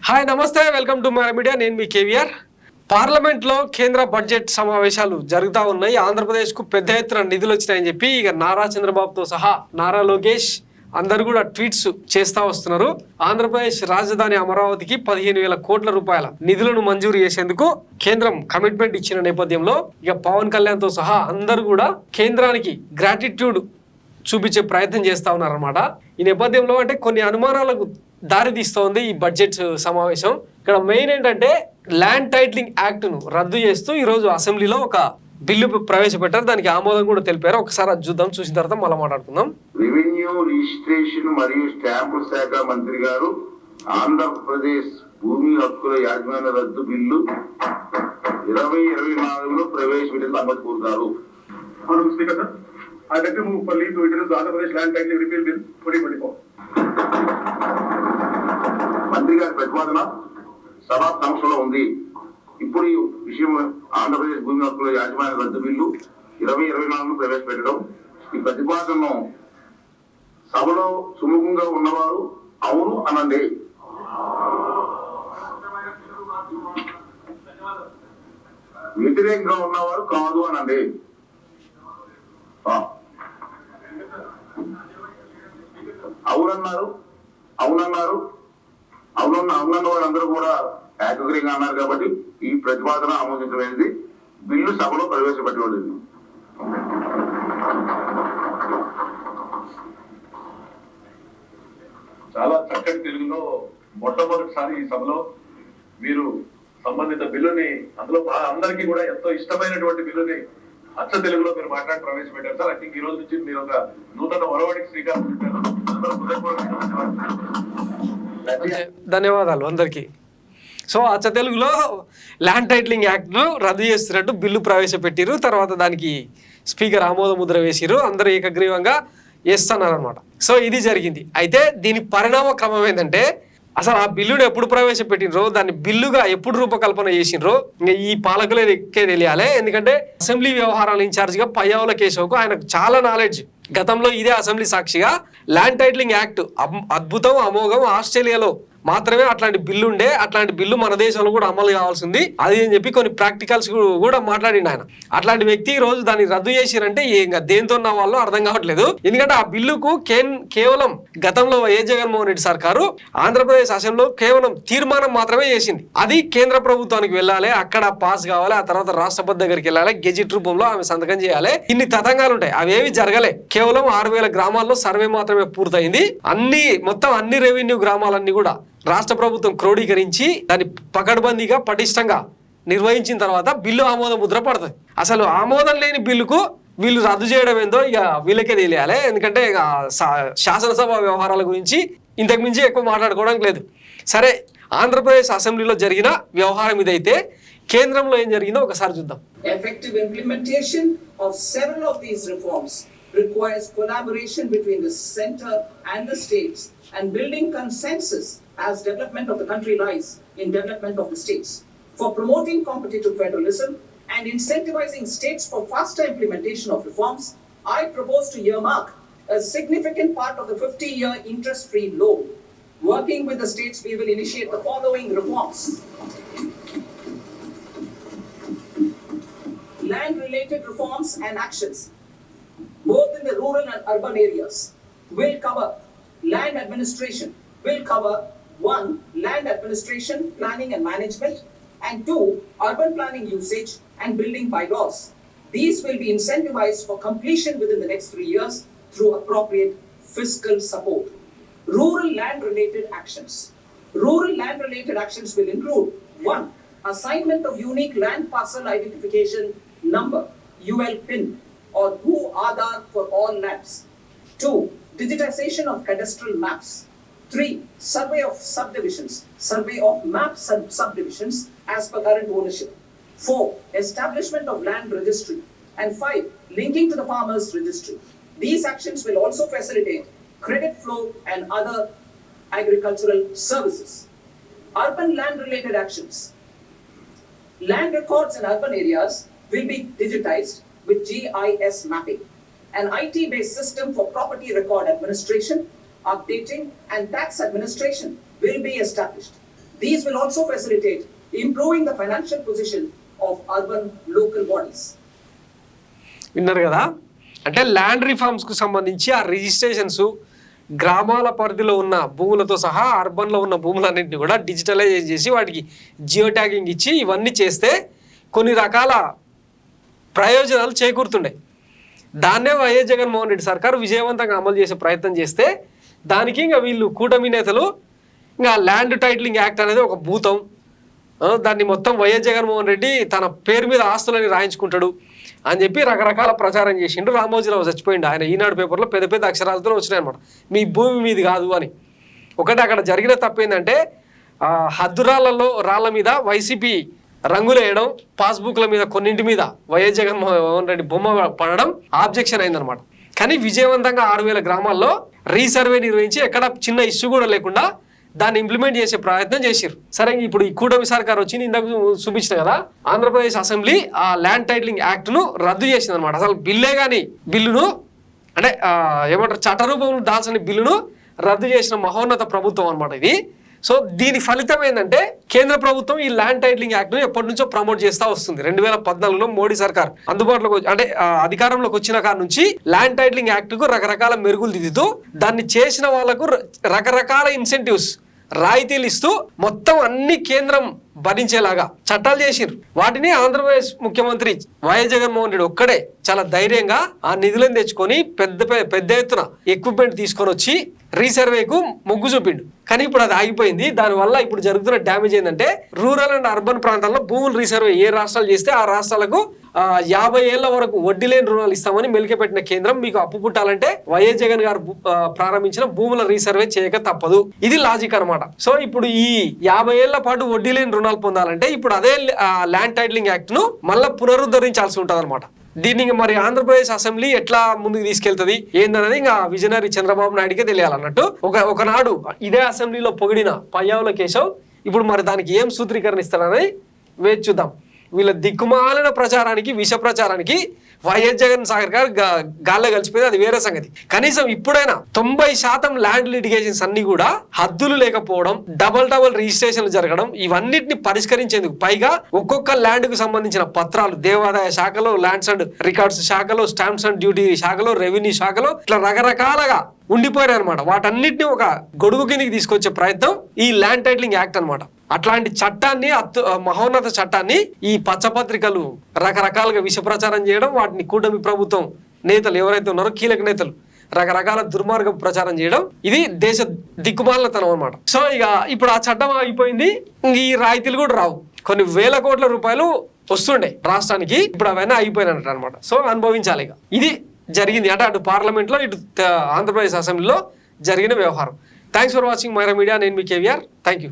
Hi నమస్తే, welcome to my media. నేను మీ కేవీఆర్. పార్లమెంట్లో కేంద్ర బడ్జెట్ సమావేశాలు జరుగుతూ ఉన్నాయి. ఆంధ్రప్రదేశ్కు పెద్ద ఎత్తున నిధులు వచ్చినాయని చెప్పి ఇక నారా చంద్రబాబుతో సహా నారా లోకేష్ అందరు కూడా ట్వీట్స్ చేస్తూ వస్తున్నారు. ఆంధ్రప్రదేశ్ రాజధాని అమరావతికి 15,000 కోట్ల రూపాయల నిధులను మంజూరు చేసేందుకు కేంద్రం కమిట్మెంట్ ఇచ్చిన నేపథ్యంలో ఇక పవన్ కళ్యాణ్తో సహా అందరూ కూడా కేంద్రానికి గ్రాటిట్యూడ్ చూపించే ప్రయత్నం చేస్తూ ఉన్నారన్నమాట. ఈ నేపథ్యంలో అంటే కొన్ని అనుమానాలకు దారి తీస్తోంది ఈ బడ్జెట్ సమావేశం. ఇక్కడ మెయిన్ ఏంటంటే ల్యాండ్ టైటిలింగ్ యాక్ట్ను రద్దు చేస్తూ ఈరోజు అసెంబ్లీలో ఒక బిల్లు ప్రవేశపెట్టారు. దానికి ఆమోదం కూడా తెలిపారు. ఒకసారి అది చూద్దాం, చూసిన తర్వాత మళ్ళీ మాట్లాడుకుందాం. రెవెన్యూ రిజిస్ట్రేషన్ మరియు స్టాంపు శాఖ మంత్రి గారు ఆంధ్రప్రదేశ్ భూమి హక్కుల యాజమాన్య రద్దు బిల్లు 2024లో ప్రవేశపెట్టేందుకు అనుమతి కోరుతారు. I beg to move for leave to introduce the Andhra Pradesh Land Titling Repeal Bill 2024. మంత్రి గారి ప్రతిపాదన సభా సమక్షంలో ఉంది. ఇప్పుడు ఈ విషయం ఆంధ్రప్రదేశ్ భూమి హక్కుల యాజమాన్య రద్దు బిల్లు 2024 ప్రవేశపెట్టడం. ఈ ప్రతిపాదనను సభలో సుముఖంగా ఉన్నవారు అవును అనండి. వ్యతిరేకంగా ఉన్నవారు కాదు అనండి. అవునన్న వాళ్ళందరూ కూడా ఏకగ్రీయంగా అన్నారు కాబట్టి ఈ ప్రతిపాదన ఆమోదించమైనది. బిల్లు సభలో ప్రవేశపెట్టబడింది. చాలా చక్కటి తెలుగులో మొట్టమొదటిసారి ఈ సభలో మీరు సంబంధిత బిల్లుని, అందులో అందరికీ కూడా ఎంతో ఇష్టమైనటువంటి బిల్లుని అచ్చ తెలుగులో మీరు మాట్లాడి ప్రవేశపెట్టారు సార్. ఐ థింక్ ఈ రోజు నుంచి మీరు ఒక నూతన ఒరవడికి శ్రీకారం చుట్టారు. ధన్యవాదాలు అందరికీ. సో అచ్చ తెలుగులో ల్యాండ్ టైటిలింగ్ యాక్ట్ను రద్దు చేస్తున్నట్టు బిల్లు ప్రవేశపెట్టిరు. తర్వాత దానికి స్పీకర్ ఆమోద ముద్ర వేసిరు. అందరూ ఏకగ్రీవంగా వేస్తున్నారు అనమాట. సో ఇది జరిగింది. అయితే దీని పరిణామ క్రమం ఏంటంటే అసలు ఆ బిల్లును ఎప్పుడు ప్రవేశపెట్టినరో, దాన్ని బిల్లుగా ఎప్పుడు రూపకల్పన చేసినరో ఇంకా ఈ పాలకులకే తెలియాలి. ఎందుకంటే అసెంబ్లీ వ్యవహారాల ఇన్ఛార్జిగా పయ్యావుల కేశవ్కు ఆయనకు చాలా నాలెడ్జ్. గతంలో ఇదే అసెంబ్లీ సాక్షిగా ల్యాండ్ టైటిలింగ్ యాక్ట్ అద్భుతం, అమోఘం, ఆస్ట్రేలియాలో మాత్రమే అట్లాంటి బిల్లు ఉండే, అట్లాంటి బిల్లు మన దేశంలో కూడా అమలు కావాల్సింది అది అని చెప్పి కొన్ని ప్రాక్టికల్స్ కూడా మాట్లాడిండు ఆయన. అట్లాంటి వ్యక్తి ఈ రోజు దాన్ని రద్దు చేసిరంటే ఇంకా దేంతో ఉన్న వాళ్ళు అర్థం కావట్లేదు. ఎందుకంటే ఆ బిల్లుకు కేవలం గతంలో జగన్మోహన్ రెడ్డి సర్కారు ఆంధ్రప్రదేశ్ అసెంబ్లీలో కేవలం తీర్మానం మాత్రమే చేసింది. అది కేంద్ర ప్రభుత్వానికి వెళ్ళాలి, అక్కడ పాస్ కావాలి, ఆ తర్వాత రాష్ట్రపతి దగ్గరికి వెళ్ళాలి, గెజిట్ రూపంలో ఆమె సంతకం చేయాలి. ఇన్ని తతంగాలు ఉంటాయి. అవేవి జరగలే. కేవలం 6,000 గ్రామాల్లో సర్వే మాత్రమే పూర్తయింది. మొత్తం అన్ని రెవెన్యూ గ్రామాలన్నీ కూడా రాష్ట్ర ప్రభుత్వం క్రోడీకరించి దాన్ని పకడ్బందీగా పటిష్టంగా నిర్వహించిన తర్వాత బిల్లు ఆమోద ముద్ర పడుతుంది. అసలు ఆమోదం లేని బిల్లుకు వీళ్ళు రద్దు చేయడం ఏందో ఇక వీళ్ళకే తెలియాలి. ఎందుకంటే ఇక శాసనసభ వ్యవహారాల గురించి ఇంతకు మించి ఎక్కువ మాట్లాడుకోవడానికి లేదు. సరే, ఆంధ్రప్రదేశ్ అసెంబ్లీలో జరిగిన వ్యవహారం ఇదైతే కేంద్రంలో ఏం జరిగిందో ఒకసారి చూద్దాం. Effective implementation of several of these reforms requires collaboration between the center and the states and building consensus as development of the country lies in development of the states. For promoting competitive federalism and incentivizing states for faster implementation of reforms, I propose to earmark a significant part of the 50-year interest-free loan. Working with the states, we will initiate the following reforms. Land-related reforms and actions, both in the rural and urban areas, will cover land administration, will cover 1. Land administration, planning and management, and 2. Urban planning usage and building bylaws. These will be incentivized for completion within the next 3 years through appropriate fiscal support. Rural land-related actions. Rural land-related actions will include 1. Assignment of unique land parcel identification number, UL PIN, or Bhu-Aadhaar for all lands. 2. Digitization of cadastral maps. 3. Survey of subdivisions, survey of map subdivisions as per current ownership. 4. Establishment of land registry. And 5. Linking to the farmers registry. These actions will also facilitate credit flow and other agricultural services. Urban land related actions. Land records in urban areas will be digitized with GIS mapping. An IT-based system for property record administration, updating and tax administration will be established. These will also facilitate improving the financial position of urban local bodies. విన్నారు కదా, అంటే land రిఫార్మ్స్కు సంబంధించి ఆ registrations గ్రామాల పరిధిలో ఉన్న భూములతో సహా అర్బన్లో ఉన్న భూములన్నింటినీ కూడా డిజిటలైజ్ చేసి వాటికి జియో ట్యాగింగ్ ఇచ్చి ఇవన్నీ చేస్తే కొన్ని రకాల ప్రయోజనాలు చేకూరుతుండే. దాన్నే వైఎస్ జగన్మోహన్ రెడ్డి సర్కారు విజయవంతంగా అమలు చేసే ప్రయత్నం చేస్తే దానికి ఇంకా వీళ్ళు కూటమి నేతలు ఇంకా ల్యాండ్ టైటిలింగ్ యాక్ట్ అనేది ఒక భూతం, దాన్ని మొత్తం వైఎస్ జగన్మోహన్ రెడ్డి తన పేరు మీద ఆస్తులని రాయించుకుంటాడు అని చెప్పి రకరకాల ప్రచారం చేసిండు. రామోజీరావు చచ్చిపోయిండు, ఆయన ఈనాడు పేపర్లో పెద్ద పెద్ద అక్షరాలతో వచ్చినాయి అనమాట, మీ భూమి మీది కాదు అని. ఒకటి అక్కడ జరిగిన తప్పేందంటే హద్దురాళ్ళలో రాళ్ళ మీద వైసీపీ రంగులు వేయడం, పాస్బుక్ల మీద కొన్నింటి మీద వైఎస్ జగన్మోహన్ రెడ్డి బొమ్మ పడడం ఆబ్జెక్షన్ అయిందనమాట. కానీ విజయవంతంగా 6,000 గ్రామాల్లో రీసర్వే నిర్వహించి ఎక్కడ చిన్న ఇష్యూ కూడా లేకుండా దాన్ని ఇంప్లిమెంట్ చేసే ప్రయత్నం చేశారు. సరే, ఇప్పుడు ఈ కూటమి సర్కార్ వచ్చింది, ఇందాక చూపించిన కదా, ఆంధ్రప్రదేశ్ అసెంబ్లీ ఆ ల్యాండ్ టైటిలింగ్ యాక్ట్ను రద్దు చేసింది అనమాట. అసలు బిల్లే కానీ బిల్లును అంటే ఏమంటారు చట్టరూపంలో దాల్సిన బిల్లును రద్దు చేసిన మహోన్నత ప్రభుత్వం అనమాట ఇది. సో దీని ఫలితం ఏంటంటే కేంద్ర ప్రభుత్వం ఈ ల్యాండ్ టైటిలింగ్ యాక్ట్ను ఎప్పటి నుంచో ప్రమోట్ చేస్తూ వస్తుంది. 2014లో మోడీ సర్కార్ అందుబాటులోకి అంటే అధికారంలోకి వచ్చిన కాడ నుంచి ల్యాండ్ టైటిలింగ్ యాక్ట్కు రకరకాల మెరుగులు దిద్దుతూ దాన్ని చేసిన వాళ్లకు రకరకాల ఇన్సెంటివ్స్ రాయితీలు ఇస్తూ మొత్తం అన్ని కేంద్రం భరించేలాగా చట్టాలు చేసిర్రు. వాటిని ఆంధ్రప్రదేశ్ ముఖ్యమంత్రి వైఎస్ జగన్మోహన్ రెడ్డి ఒక్కడే చాలా ధైర్యంగా ఆ నిధులను తెచ్చుకొని పెద్ద ఎత్తున ఎక్విప్మెంట్ తీసుకొని వచ్చి రీసర్వేకు మొగ్గు చూపిండు. కానీ ఇప్పుడు అది ఆగిపోయింది. దానివల్ల ఇప్పుడు జరుగుతున్న డ్యామేజ్ ఏంటంటే రూరల్ అండ్ అర్బన్ ప్రాంతాల్లో భూములు రీసర్వే ఏ రాష్ట్రాలు చేస్తే ఆ రాష్ట్రాలకు 50 ఏళ్ల వరకు వడ్డీ లేని రుణాలు ఇస్తామని మెలికెపెట్టిన కేంద్రం మీకు అప్పు పుట్టాలంటే వైఎస్ జగన్ గారు ప్రారంభించిన భూముల రీసర్వే చేయక తప్పదు. ఇది లాజిక్ అనమాట. సో ఇప్పుడు ఈ 50 ఏళ్ల పాటు వడ్డీ లేని రుణాలు పొందాలంటే ఇప్పుడు అదే ల్యాండ్ టైటిలింగ్ యాక్ట్ ను మళ్ళీ పునరుద్ధరించాల్సి ఉంటుంది అనమాట. దీన్ని మరి ఆంధ్రప్రదేశ్ అసెంబ్లీ ఎట్లా ముందుకు తీసుకెళ్తుంది ఏందనేది ఇంకా విజనరీ చంద్రబాబు నాయుడుకే తెలియాలన్నట్టు. ఒకనాడు ఇదే అసెంబ్లీలో పొగిడిన పయ్యావుల కేశవ్ ఇప్పుడు మరి దానికి ఏం సూత్రీకరణ ఇస్తారని వేచి చూద్దాం. వీళ్ళ దిక్కుమాలిన ప్రచారానికి, విష ప్రచారానికి వైఎస్ జగన్ సాగర్ గారు గాల్లో కలిసిపోయింది, అది వేరే సంగతి. కనీసం ఇప్పుడైనా 90% ల్యాండ్ లిటిగేషన్స్ అన్ని కూడా హద్దులు లేకపోవడం, డబల్ రిజిస్ట్రేషన్లు జరగడం, ఇవన్నిటిని పరిష్కరించేందుకు పైగా ఒక్కొక్క ల్యాండ్ కు సంబంధించిన పత్రాలు దేవాదాయ శాఖలో, ల్యాండ్స్ అండ్ రికార్డ్స్ శాఖలో, స్టాంప్స్ అండ్ డ్యూటీ శాఖలో, రెవెన్యూ శాఖలో ఇట్లా రకరకాలుగా ఉండిపోయారు అనమాట. వాటన్నిటిని ఒక గొడుగు కిందకి తీసుకొచ్చే ప్రయత్నం ఈ ల్యాండ్ టైటిలింగ్ యాక్ట్ అనమాట. అట్లాంటి చట్టాన్ని, మహోన్నత చట్టాన్ని ఈ పచ్చపత్రికలు రకరకాలుగా విష ప్రచారం చేయడం, వాటిని కూటమి ప్రభుత్వం నేతలు ఎవరైతే ఉన్నారో కీలక నేతలు రకరకాల దుర్మార్గం ప్రచారం చేయడం, ఇది దేశ దిక్కుమాలతనం అనమాట. సో ఇక ఇప్పుడు ఆ చట్టం అయిపోయింది, ఈ రాయితీలు కూడా రావు. కొన్ని వేల కోట్ల రూపాయలు వస్తుండే రాష్ట్రానికి, ఇప్పుడు అవన్నీ అయిపోయినట్టు అనమాట. సో అనుభవించాలి. ఇక ఇది జరిగింది అంటే అటు పార్లమెంట్లో, ఇటు ఆంధ్రప్రదేశ్ అసెంబ్లీలో జరిగిన వ్యవహారం. Thanks for watching Myra Media. నేను మీ కేవీఆర్. Thank you.